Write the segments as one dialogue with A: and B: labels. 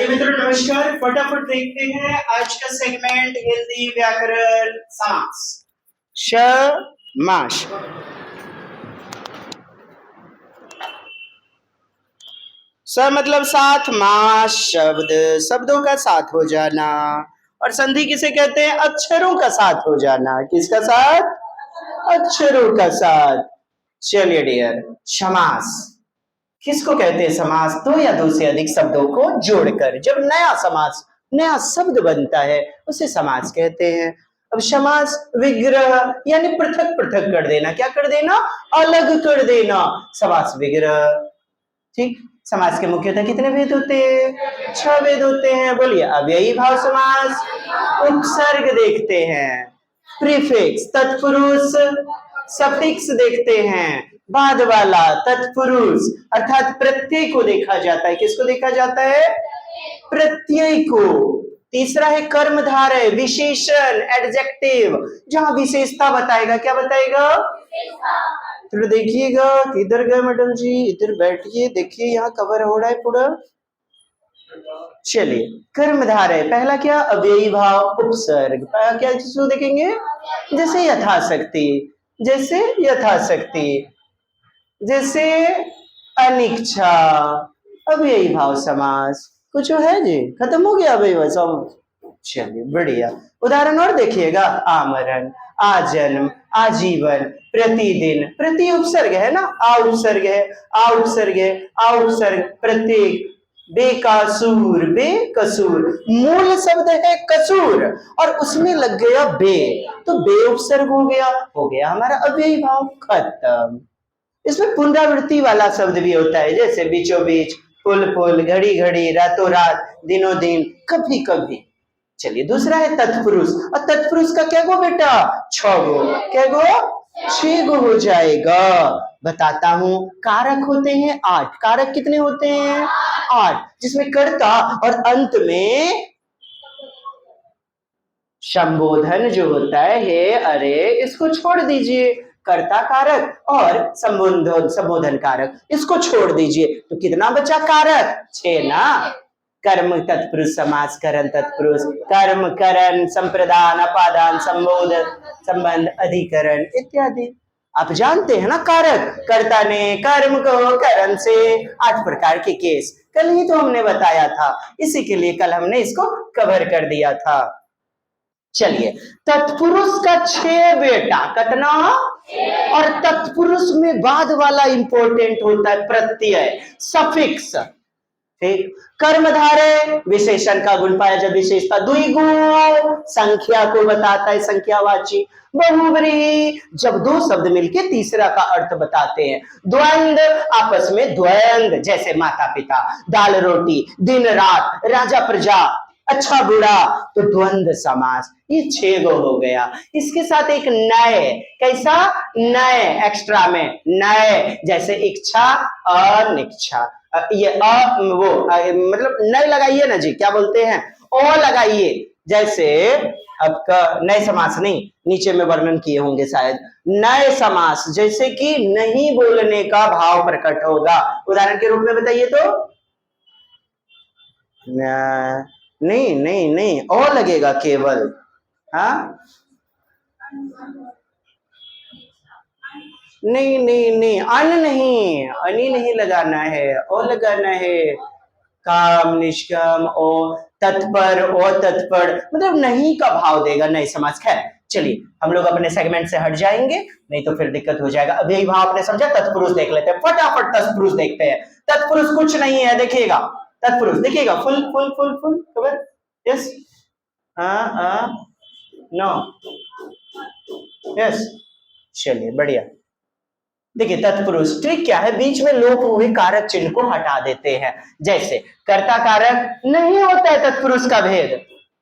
A: चलिए मित्रों नमस्कार। फटाफट देखते हैं आज का सेगमेंट हिंदी व्याकरण समास।
B: समास स मतलब साथ, मास शब्द, शब्दों का साथ हो जाना। और संधि किसे कहते हैं? अक्षरों का साथ हो जाना। किसका साथ? अक्षरों का साथ। चलिए डियर, समास किसको कहते हैं? समास दो या दो से अधिक शब्दों को जोड़कर जब नया समास, नया शब्द बनता है उसे समास कहते हैं। अब समास विग्रह यानी पृथक पृथक कर देना। क्या कर देना? अलग कर देना। समास विग्रह। ठीक। समास के मुख्यतः कितने भेद होते हैं? 6 भेद होते हैं। बोलिए। अव्ययी भाव समास, उपसर्ग देखते हैं, प्रीफिक्स तत्पुरुष, सफिक्स देखते हैं, बाद वाला तत्पुरुष अर्थात प्रत्यय को देखा जाता है। किसको देखा जाता है? प्रत्यय को। तीसरा है कर्मधारय, विशेषण, एडजेक्टिव, जहां विशेषता बताएगा। क्या बताएगा? तो देखिएगा, किधर गए मैडम जी? इधर बैठिए, देखिए यहाँ कवर हो रहा है पूरा। चलिए, कर्मधारय पहला क्या? अव्ययी भाव उपसर्ग। क्या चीज देखेंगे? जैसे यथाशक्ति, जैसे यथाशक्ति, जैसे अनिच्छा। अव्ययी भाव समास। कुछ है जी? खत्म हो गया अव्ययी भाव समास। चलिए बढ़िया। उदाहरण और देखिएगा। आमरण, आजन्म, आजीवन, प्रतिदिन। प्रति उपसर्ग है ना, आ उपसर्ग है, आ उपसर्ग है, आ उपसर्ग, प्रत्येक, बेकासूर, बेकसूर। मूल शब्द है कसूर और उसमें लग गया बे, तो बे उपसर्ग हो गया हमारा अव्ययी भाव। खत्म। इसमें पुनरावृत्ति वाला शब्द भी होता है, जैसे बीचों बीच, फुल फुल, घड़ी घड़ी, रातों रात, दिनों दिन, कभी कभी। चलिए दूसरा है तत्पुरुष। और तत्पुरुष का क्या गो बेटा? 6 गो। क्या गो? 6 गो हो जाएगा। बताता हूं। कारक होते हैं 8। कारक कितने होते हैं? 8, जिसमें कर्ता और अंत में संबोधन जो होता है, अरे इसको छोड़ दीजिए। कर्ता कारक और संबोधन कारक, इसको छोड़ दीजिए तो कितना बचा कारक? 6 ना। कर्म तत्पुरुष समास, करण तत्पुरुष, कर्म, करण, संप्रदान, अपादान, संबोधन, संबंध, अधिकरण इत्यादि। आप जानते हैं ना कारक? कर्ता ने कर्म को करण से 8 प्रकार के केस कल ही तो हमने बताया था, इसी के लिए कल हमने इसको कवर कर दिया था। चलिए, तत्पुरुष का 6 बेटा। कितना? और तत्पुरुष में बाद वाला इंपॉर्टेंट होता है प्रत्यय, सफिक्स। ठीक। कर्मधारय विशेषण का गुण पाया जब विशेषता। द्विगु संख्या को बताता है, संख्यावाची। बहुव्रीहि जब दो शब्द मिलके तीसरा का अर्थ बताते हैं। द्वंद आपस में द्वंद, जैसे माता पिता, दाल रोटी, दिन रात, राजा प्रजा, अच्छा बुरा, तो द्वंद समास। ये 6 गो हो गया। इसके साथ एक नए। कैसा? नए, एक्स्ट्रा में नए, जैसे इच्छा, अनिच्छा। ये वो मतलब नए लगाइए ना जी, क्या बोलते हैं? ओ लगाइए। जैसे आपका नए समास नहीं, नीचे में वर्णन किए होंगे शायद। नए समास जैसे कि नहीं बोलने का भाव प्रकट होगा। उदाहरण के रूप में बताइए तो। नहीं नहीं नहीं, ओ लगेगा केवल। हाँ नहीं नहीं नहीं, अन नहीं, अनि नहीं लगाना है, ओ लगाना है। काम, निष्काम, ओ तत्पर, ओ तत्पर, मतलब नहीं का भाव देगा नए समास। खैर चलिए, हम लोग अपने सेगमेंट से हट जाएंगे, नहीं तो फिर दिक्कत हो जाएगा। अब यही भाव आपने समझा। तत्पुरुष देख लेते हैं, फटाफट तत्पुरुष देखते हैं। तत्पुरुष कुछ नहीं है, देखिएगा। तत्पुरुष देखिएगा, फुल फुल फुल फुल खबर। Yes, no, yes. चलिए बढ़िया। देखिए तत्पुरुष ट्रिक क्या है, बीच में लोप हुए कारक चिन्ह को हटा देते हैं। जैसे कर्ता कारक नहीं होता है तत्पुरुष का भेद।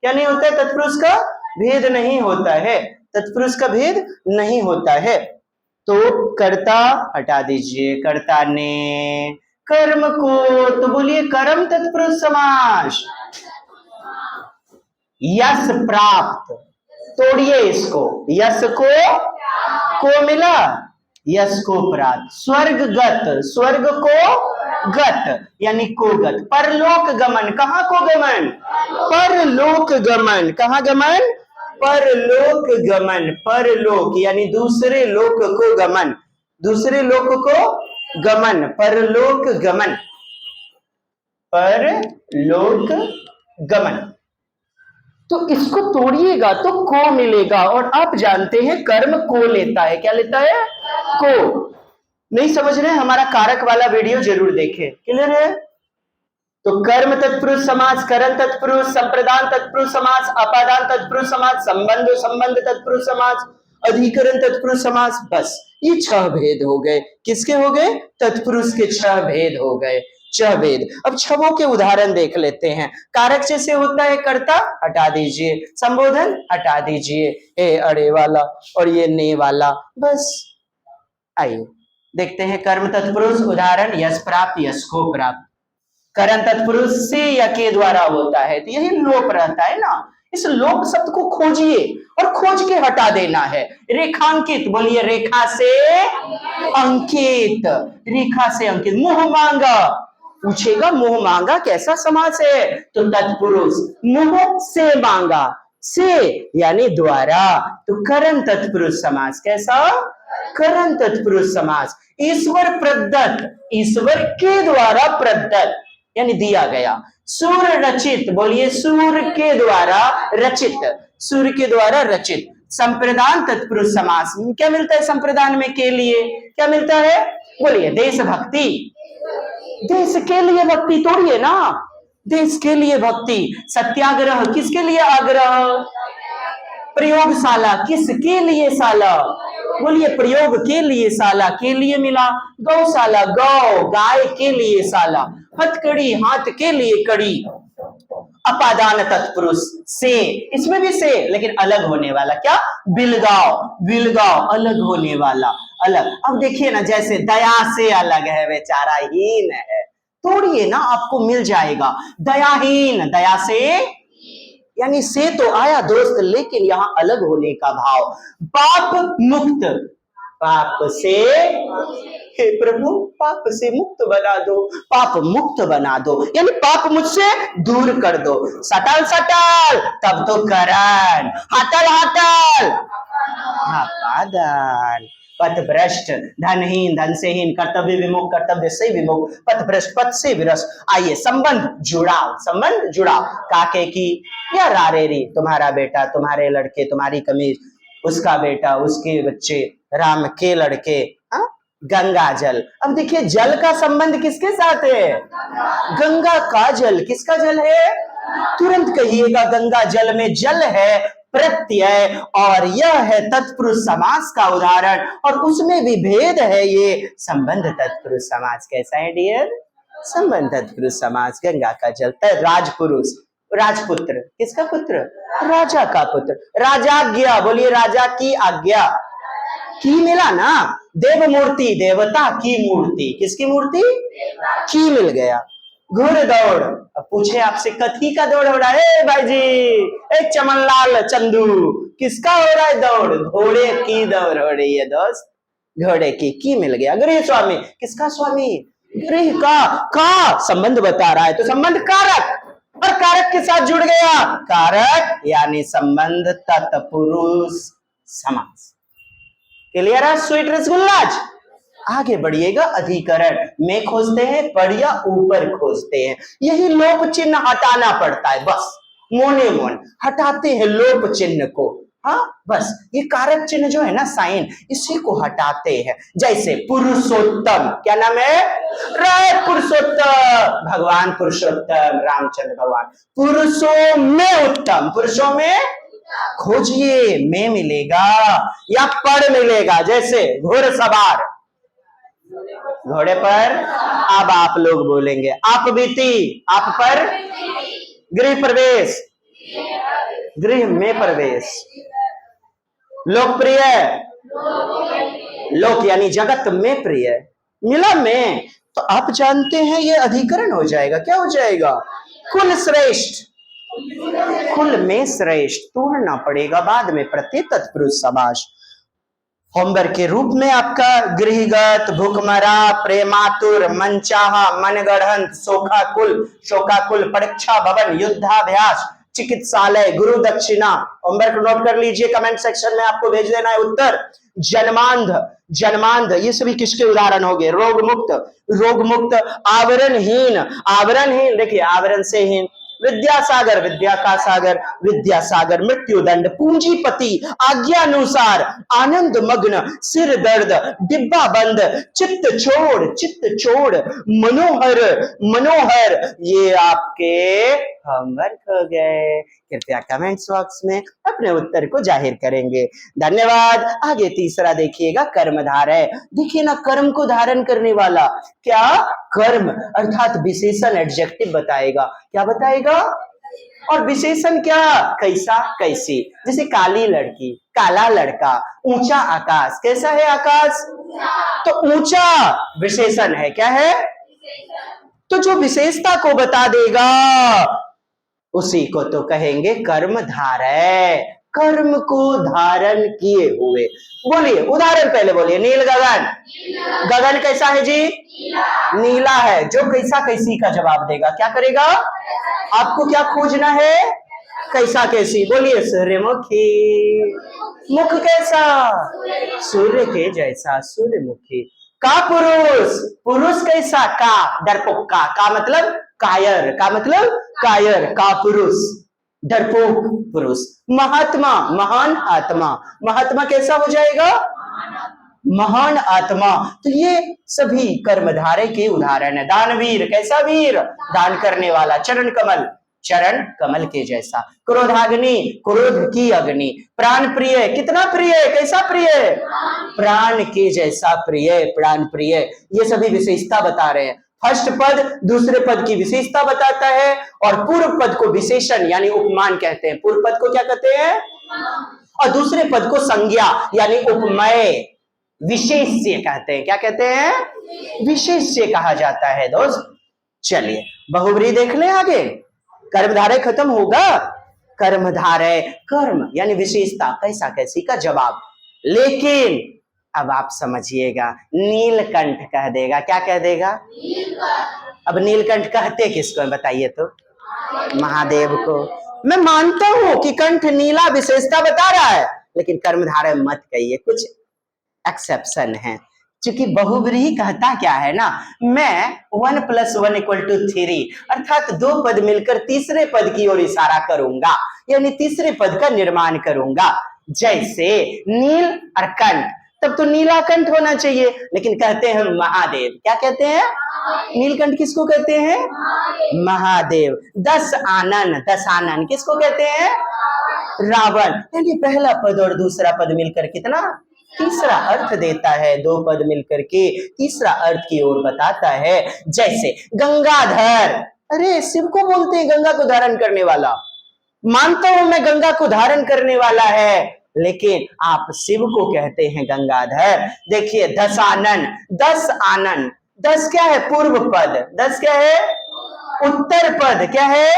B: क्या नहीं होता है? तत्पुरुष का भेद नहीं होता है। तत्पुरुष का भेद नहीं होता है। तो कर्ता हटा दीजिए, कर्ता ने कर्म को, तो बोलिए कर्म तत्पुरुष समास। यश प्राप्त, तोड़िए इसको। यश को मिला, यश को प्राप्त। स्वर्गगत, स्वर्ग को गत यानी को गत। परलोक गमन, कहाँ को गमन? परलोक गमन। कहाँ गमन? परलोक गमन। परलोक यानी दूसरे लोक को गमन, दूसरे लोक को गमन, परलोक गमन, परलोक गमन। तो इसको तोड़िएगा तो को मिलेगा, और आप जानते हैं कर्म को लेता है। क्या लेता है? को। नहीं समझ रहे? हमारा कारक वाला वीडियो जरूर देखें। क्लियर है? तो कर्म तत्पुरुष समास, करण तत्पुरुष, संप्रदान तत्पुरुष समास, अपादान तत्पुरुष समास, संबंध संबंध तत्पुरुष समास, अधिकरण तत्पुरुष समास। बस ये 6 भेद हो गए। किसके हो गए? तत्पुरुष के 6 भेद हो गए, 6 भेद। अब छवों के उदाहरण देख लेते हैं। कारक जैसे होता है कर्ता, हटा दीजिए। संबोधन हटा दीजिए, ए अड़े वाला और ये ने वाला। बस आइए देखते हैं कर्म तत्पुरुष। उदाहरण यश प्राप्त, यश को प्राप्त। करण तत्पुरुष से या के द्वारा होता है, तो यही लोप रहता है ना। इस लोप शब्द को खोजिए और खोज के हटा देना है। रेखांकित, बोलिए रेखा से अंकित, रेखा से अंकित। मुंह मांगा, पूछेगा मुंह मांगा कैसा समास है? तो तत्पुरुष। मुंह से मांगा, से यानी द्वारा, तो करण तत्पुरुष समास। कैसा? करण तत्पुरुष समास। ईश्वर प्रदत्त, ईश्वर के द्वारा प्रदत्त यानी दिया गया। सूर्य रचित, बोलिए सूर्य के द्वारा रचित, सूर्य के द्वारा रचित। संप्रदान तत्पुरुष समास। क्या मिलता है संप्रदान में? के लिए। क्या मिलता है? बोलिए देशभक्ति, देश के लिए भक्ति। तोड़िए ना, देश के लिए भक्ति। सत्याग्रह, किसके लिए आग्रह? प्रयोगशाला, किसके लिए शाला? बोलिए प्रयोग के लिए शाला, के लिए मिला। गौशाला, गौ गाय के लिए शाला। हथकड़ी, हाथ के लिए कड़ी। अपादान तत्पुरुष से, इसमें भी से लेकिन अलग होने वाला। क्या? बिलगाव, बिलगाव अलग होने वाला, अलग। अब देखिए ना, जैसे दया से अलग है, बेचारा हीन है। तोड़िए ना, आपको मिल जाएगा। दयाहीन, दया से यानी से तो आया दोस्त, लेकिन यहां अलग होने का भाव। पाप मुक्त, पाप से, हे प्रभु पाप से मुक्त बना दो, पाप मुक्त बना दो यानी पाप मुझसे दूर कर दो। सटल सटल, तब तो करण। हटल हटल, अपादान। पथ भ्रष्ट, धनहीन, धन से हीन, कर्तव्य विमुख, कर्तव्य से विमुख, पथ भ्रष्ट, पथ से भ्रष्ट। आइए संबंध जुड़ाव, संबंध जुड़ाव। काके की या रारेरी, तुम्हारा बेटा, तुम्हारे लड़के, तुम्हारी कमीज, उसका बेटा, उसके बच्चे, राम के लड़के। गंगा जल। अब देखिए जल का संबंध किसके साथ है? गंगा का जल। किसका जल है? तुरंत कहिएगा गंगा जल में जल है प्रत्यय, और यह है तत्पुरुष समास का उदाहरण, और उसमें भी भेद है ये संबंध तत्पुरुष समास। कैसा है डियर? संबंध तत्पुरुष समास। गंगा का जल। राजपुरुष, राजपुत्र, किसका पुत्र? राजा का पुत्र। राजाज्ञा, बोलिए राजा की आज्ञा। की मिला ना। देव मूर्ति, देवता की मूर्ति। किसकी मूर्ति? की मिल गया। घोड़ दौड़, अब पूछे आपसे कथी का दौड़ हो रहा है भाई जी? एक चमनलाल चंदू, किसका हो रहा है दौड़? घोड़े की दौड़ हो रही है दोस्त, घोड़े की मिल गया। गृह स्वामी, किसका स्वामी? गृह का संबंध बता रहा है, तो संबंध कारक, और कारक के साथ जुड़ गया। कारक यानी संबंध तत्पुरुष समास। क्लियर है? स्वीट रसगुल्लाज। आगे बढ़िएगा। अधिकरण में खोजते हैं, पर या ऊपर खोजते हैं। यही लोप चिन्ह हटाना पड़ता है, बस मोने मोन हटाते हैं लोप चिन्ह को। हाँ बस ये कारक चिन्ह जो है ना, साइन, इसी को हटाते हैं। जैसे पुरुषोत्तम, क्या नाम है? राय पुरुषोत्तम, भगवान पुरुषोत्तम रामचंद्र भगवान। पुरुषों में उत्तम, पुरुषों में खोजिए, में मिलेगा या पर मिलेगा। जैसे घोड़सवार, घोड़े पर। अब आप लोग बोलेंगे आप बीती, आप पर। गृह प्रवेश, गृह में प्रवेश। लोकप्रिय, लोक यानी जगत में प्रिय, मिला में। तो आप जानते हैं ये अधिकरण हो जाएगा। क्या हो जाएगा? कुल श्रेष्ठ, कुल में श्रेष्ठ। तोड़ना पड़ेगा बाद में प्रत्यय तत्पुरुष समास। होमवर्क के रूप में आपका गृहगत, भूखमरा, प्रेमातुर, मनचाहा, मनगढ़ंत, शोकाकुल, परीक्षा भवन, युद्धाभ्यास, चिकित्सालय, गुरु दक्षिणा। होमवर्क नोट कर लीजिए, कमेंट सेक्शन में आपको भेज देना है उत्तर। जन्मांध, ये सभी किसके उदाहरण हो गए? रोग मुक्त, आवरणहीन, देखिए आवरण से हीन, विद्या का सागर, मृत्युदंड, पूंजीपति, आज्ञानुसार, आनंद मग्न, सिर दर्द, डिब्बा बंद, चित्त छोड़, मनोहर। ये आपके होमवर्क हो गए। कृपया कमेंट्स बॉक्स में अपने उत्तर को जाहिर करेंगे। धन्यवाद। आगे तीसरा देखिएगा, कर्मधारय। देखिए ना, कर्म को धारण करने वाला, क्या? कर्म अर्थात विशेषण, एडजेक्टिव बताएगा। क्या बताएगा? और विशेषण क्या? कैसा, कैसी। जैसे काली लड़की, काला लड़का, ऊंचा आकाश। कैसा है आकाश? तो ऊंचा विशेषण है। क्या है? तो जो विशेषता को बता देगा उसी को तो कहेंगे कर्मधारय। कर्म को धारण किए हुए। बोलिए उदाहरण, पहले बोलिए। नील गगन। गगन कैसा है जी? नीला है। जो कैसा कैसी का जवाब देगा, क्या करेगा? आपको क्या खोजना है? कैसा कैसी। बोलिए। सूर्यमुखी। मुख कैसा? सूर्य के जैसा, सूर्यमुखी। का पुरुष कैसा? का डरपोक, का मतलब कायर, का मतलब कायर, का पुरुष, डरपोक पुरुष। महात्मा, महात्मा कैसा हो जाएगा? महान आत्मा। तो ये सभी कर्मधारय के उदाहरण है। दानवीर, कैसा वीर? दान करने वाला। चरण कमल के जैसा। क्रोधाग्नि, क्रोध की अग्नि। प्राण प्रिय, कितना प्रिय? कैसा प्रिय? प्राण के जैसा प्रिय, प्राण प्रिय। ये सभी विशेषता बता रहे हैं। फर्स्ट पद दूसरे पद की विशेषता बताता है और पूर्व पद को विशेषण यानी उपमान कहते हैं। पूर्व पद को क्या कहते हैं? और दूसरे पद को संज्ञा यानी उपमेय, विशेष्य कहते हैं। क्या कहते हैं? विशेष्य कहा जाता है दोस्त। चलिए बहुब्रीहि देख लें आगे। कर्मधारय खत्म होगा। कर्मधारय, कर्म यानी विशेषता, कैसा कैसी का जवाब। लेकिन अब आप समझिएगा, नीलकंठ कह देगा। क्या कह देगा? अब नीलकंठ कहते किसको है बताइए तो? महादेव को। मैं मानता हूं कि कंठ नीला विशेषता बता रहा है, लेकिन कर्मधारय मत कहिए, कुछ एक्सेप्शन है। क्योंकि बहुब्रीहि कहता क्या है ना, मैं 1 + 1 = 3 अर्थात दो पद मिलकर तीसरे पद की ओर इशारा करूंगा, यानी तीसरे पद का निर्माण करूंगा। जैसे नील और कंठ, तब तो नीलाकंठ होना चाहिए, लेकिन कहते हैं महादेव। क्या कहते हैं? नीलकंठ किसको कहते हैं? महादेव। दशानन किसको कहते हैं? रावण। यानी पहला पद और दूसरा पद मिलकर कितना? तीसरा अर्थ देता है। दो पद मिलकर के तीसरा अर्थ की ओर बताता है। जैसे गंगाधर, अरे शिव को बोलते हैं गंगा को धारण करने वाला। मानता हूं मैं गंगा को धारण करने वाला है, लेकिन आप शिव को कहते हैं गंगाधर। देखिए दशानन, 10 आनन, 10 क्या है? पूर्व पद। 10 क्या है? उत्तर पद। क्या है?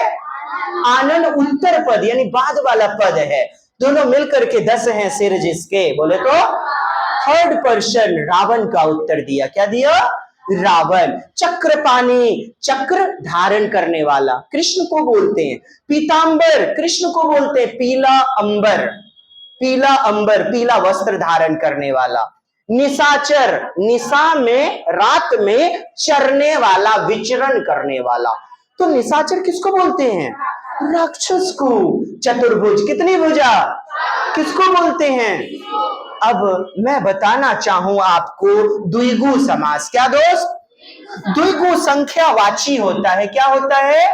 B: आनन उत्तर पद यानी बाद वाला पद है। दोनों मिलकर के 10 हैं सिर जिसके। बोले तो थर्ड पर्सन रावण का उत्तर दिया। क्या दिया? रावण। चक्रपाणी, चक्र धारण करने वाला, कृष्ण को बोलते हैं। पीतांबर, कृष्ण को बोलते हैं। पीला अंबर, पीला वस्त्र धारण करने वाला। निशाचर, निशा में रात में चरने वाला, विचरण करने वाला। तो निशाचर किसको बोलते हैं? राक्षस को। चतुर्भुज, कितनी भुजा? किसको बोलते हैं? अब मैं बताना चाहूं आपको द्विगु समास। क्या दोस्त? द्विगु संख्यावाची होता है। क्या होता है?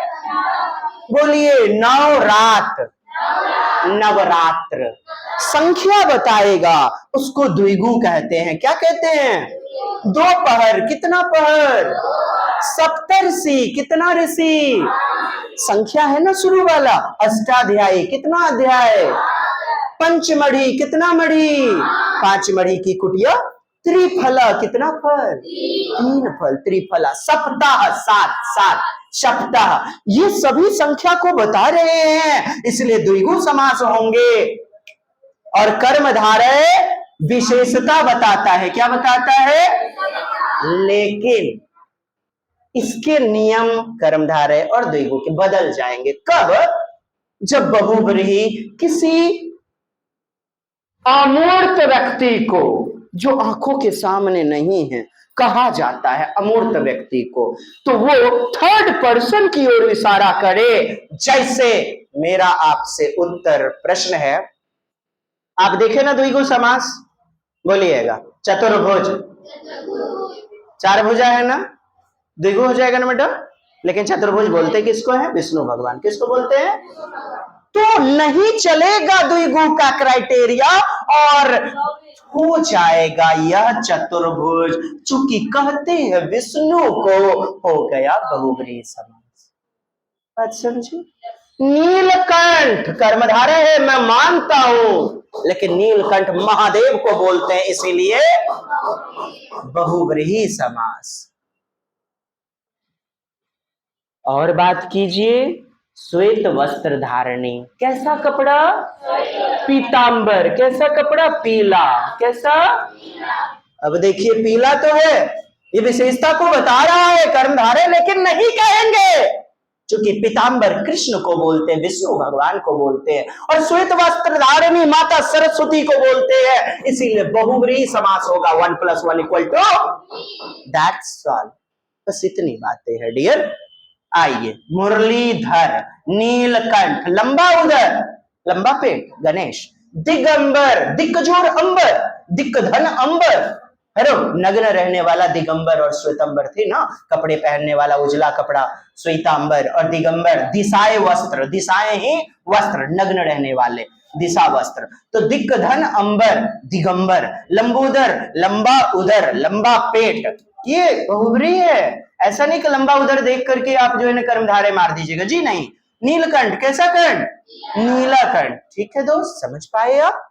B: बोलिए। नवरात्र संख्या बताएगा, उसको द्विगु कहते हैं। क्या कहते हैं? दोपहर, कितना पहर? सप्तर्षि, कितना ऋषि? संख्या है ना शुरू वाला। अष्टाध्यायी, कितना अध्याय? पंचमढ़ी, कितना मढ़ी? 5 मढ़ी की कुटिया। त्रिफला, कितना फल? 3 फल, त्रिफला। सप्ताह, 7 सप्ताह। ये सभी संख्या को बता रहे हैं, इसलिए द्विगु समास होंगे। और कर्मधारय विशेषता बताता है। क्या बताता है? लेकिन इसके नियम कर्मधारय और द्विगु के बदल जाएंगे। कब? जब बहुव्रीहि किसी अमूर्त व्यक्ति को, जो आंखों के सामने नहीं है, कहा जाता है अमूर्त व्यक्ति को, तो वो थर्ड पर्सन की ओर इशारा करे। जैसे मेरा आपसे उत्तर प्रश्न है, आप देखे ना द्विगु समास, बोलिएगा। चतुर्भुज, चार भुजा है ना, द्विगु हो जाएगा ना बेटा। लेकिन चतुर्भुज बोलते किसको है? विष्णु भगवान। किसको बोलते हैं? तो नहीं चलेगा द्विगु का क्राइटेरिया और हो जाएगा यह चतुर्भुज। चूंकि कहते हैं विष्णु को, हो गया बहुव्रीहि समास। बात समझे? नीलकंठ कर्मधारय है, मैं मानता हूं, लेकिन नीलकंठ महादेव को बोलते हैं, इसीलिए बहुव्रीहि समास। और बात कीजिए, श्वेत वस्त्र धारणी, कैसा कपड़ा? पीतांबर। कैसा कपड़ा? पीला। कैसा? अब देखिए, पीला तो है, ये विशेषता को बता रहा है कर्मधारय, लेकिन नहीं कहेंगे, क्योंकि पीतांबर कृष्ण को बोलते हैं, विष्णु भगवान को बोलते हैं, और श्वेत वस्त्र धारिणी माता सरस्वती को बोलते हैं, इसीलिए बहुव्रीहि समास होगा। 1 + 1 = दैट्स ऑल। बस इतनी बातें हैं डियर। आइए, मुरलीधर, नीलकंठ, लंबा उदर, लंबा पेट गणेश, दिगंबर, दिक्कजोर अंबर, दिक्कधन अंबर, हेलो, नग्न रहने वाला दिगंबर और श्वेतंबर थे ना, कपड़े पहनने वाला उजला कपड़ा श्वेतांबर, और दिगंबर दिशाए वस्त्र, दिशाए ही वस्त्र, नग्न रहने वाले दिशा वस्त्र। तो दिक्कधन अंबर दिगंबर, लंबोदर लंबा उदर, लंबा पेट, ये बहुव्रीहि है। ऐसा नहीं कि लंबा उदर देख करके आप जो है ना कर्मधारय मार दीजिएगा, जी नहीं। नीलकंठ, कैसा कंठ? नीलाकंठ। ठीक है दोस्त, समझ पाए आप?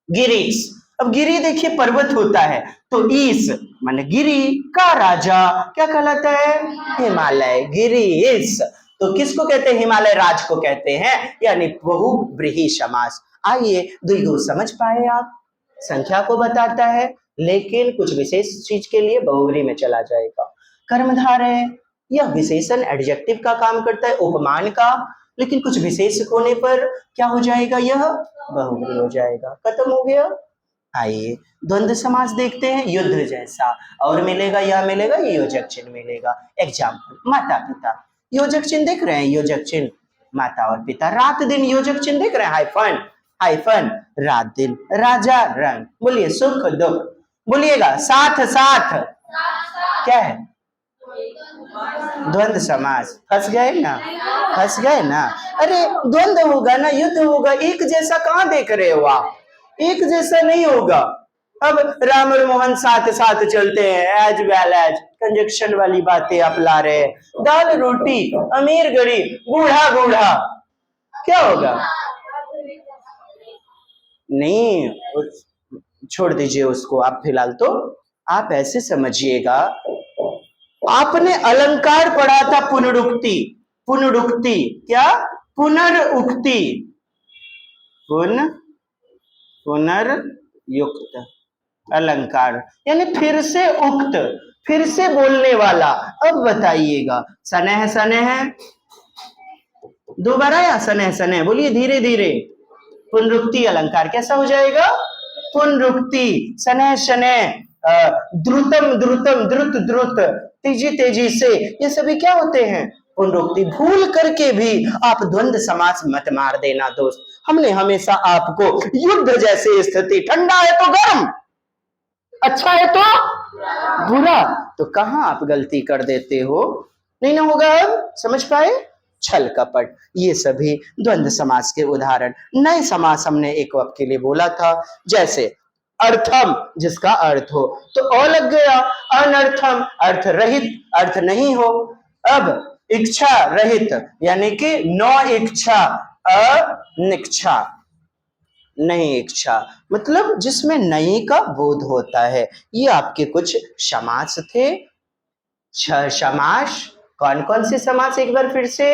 B: गिरीश, अब गिरी देखिए पर्वत होता है, तो ईश माने गिरी का राजा क्या कहलाता है? हिमालय। गिरीश, तो किसको कहते हैं? हिमालय राज को कहते हैं, यानी बहुव्रीहि समास। आइए, द्विगु समझ पाए आप? संख्या को बताता है, लेकिन कुछ विशेष चीज के लिए बहुव्रीहि में चला जाएगा। कर्मधारय, यह विशेषण एडजेक्टिव का काम करता है, उपमान का, लेकिन कुछ विशेष होने पर क्या हो जाएगा? यह बहुव्रीहि हो जाएगा। खत्म हो गया। आइए, द्वंद्व समास देखते हैं। युद्ध जैसा, और मिलेगा, यह मिलेगा, योजक चिन्ह मिलेगा। एग्जाम्पल, माता पिता, योजक चिन्ह देख रहे हैं, योजक चिन्ह माता और पिता। रात दिन, योजक चिन्ह देख रहे हैं, हाइफन हाइफन, रात दिन। राजा रंग, बोलिए सुख दुख, बोलिएगा साथ साथ, क्या है? द्वंद्व समास। फंस गए ना, फंस गए ना। अरे द्वंद्व होगा ना, युद्ध होगा, एक जैसा कहां देख रहे हो आप? एक जैसा नहीं होगा। अब राम और मोहन साथ साथ चलते हैं, एज वेल एज, कंजक्शन वाली बातें आप ला रहे हैं। दाल रोटी, अमीर गरीब, बूढ़ा बूढ़ा, क्या होगा? नहीं, छोड़ दीजिए उसको आप फिलहाल। तो आप ऐसे समझिएगा, आपने अलंकार पढ़ा था पुनरुक्ति। पुनरुक्ति क्या? पुनरुक्ति, पुनर्युक्त अलंकार, यानी फिर से उक्त, फिर से बोलने वाला। अब बताइएगा, सनेह सनेह दोबारा या सनेह सनेह, बोलिए धीरे धीरे। पुनरुक्ति अलंकार कैसा हो जाएगा? पुनरुक्ति। सनेह शनेह, द्रुतम द्रुतम, द्रुत द्रुत, तेजी तेजी से, ये सभी क्या होते हैं? पुनरुक्ति। भूल करके भी आप द्वंद्व समास मत मार देना दोस्त। हमने हमेशा आपको युद्ध जैसी स्थिति, ठंडा है तो गर्म, अच्छा है तो बुरा, तो कहां आप गलती कर देते हो? नहीं ना होगा। अब समझ पाए? छल कपट, ये सभी द्वंद्व समास के उदाहरण। नए समास हमने एक वक्त के लिए बोला था, जैसे अर्थम, जिसका अर्थ हो, तो अ लग गया। अनर्थम, अर्थ रहित, अर्थ नहीं हो। अब इच्छा रहित, यानी कि नो इच्छा, अनिच्छा, नहीं इच्छा, मतलब जिसमें नहीं का बोध होता है। ये आपके कुछ समास थे। 6 समास। कौन कौन से समास? एक बार फिर से,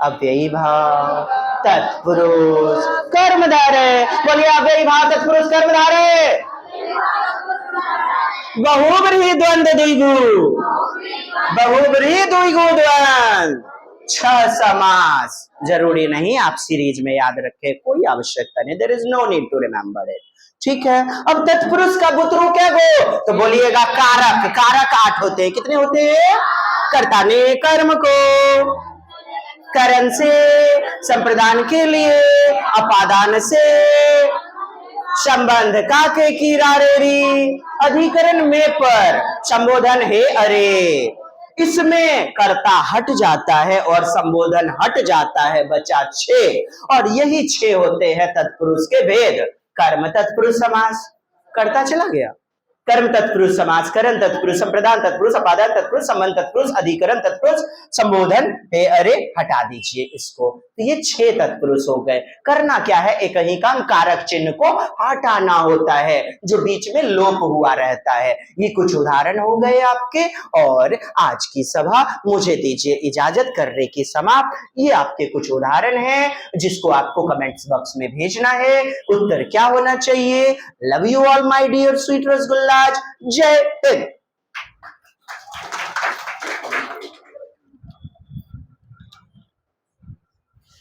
B: अव्ययी भाव, तत्पुरुष, कर्मधारय, बोलिए अव्ययी भाव, तत्पुरुष, कर्मधारय। बहुब्रीहि द्वंद्व द्विगु, बहुब्रीहि द्विगु द्वंद्व, 6 समास। जरूरी नहीं आप सीरीज में याद रखें, कोई आवश्यकता नहीं, there is no need to remember it. ठीक है, अब तत्पुरुष का बुतरू क्या गो, तो बोलिएगा कारक। कारक 8 होते हैं, कितने होते हैं? कर्ता ने कर्म को करण से, संप्रदान के लिए, अपादान से, संबंध काके की रारेरी, अधिकरण में पर, संबोधन है अरे, इसमें कर्ता हट जाता है और संबोधन हट जाता है, बचा 6। और यही 6 होते हैं तत्पुरुष के भेद। कर्म तत्पुरुष समास, कर्ता चला गया, कर्म तत्पुरुष समास, करण तत्पुरुष, संप्रदान तत्पुरुष, अपादान तत्पुरुष, संबंध तत्पुरुष, अधिकरण तत्पुरुष, संबोधन हे अरे, हटा दीजिए इसको। तो ये 6 तत्पुरुष हो गए। करना क्या है, एक ही काम, कारक चिन्ह को हटाना होता है जो बीच में लोप हुआ रहता है। ये कुछ उदाहरण हो गए आपके, और आज की सभा मुझे दीजिए इजाजत करने की समाप्त। ये आपके कुछ उदाहरण हैं जिसको आपको कमेंट्स बॉक्स में भेजना है। उत्तर क्या होना चाहिए? Love you all my dear sweet rasgulla. जय हिंद।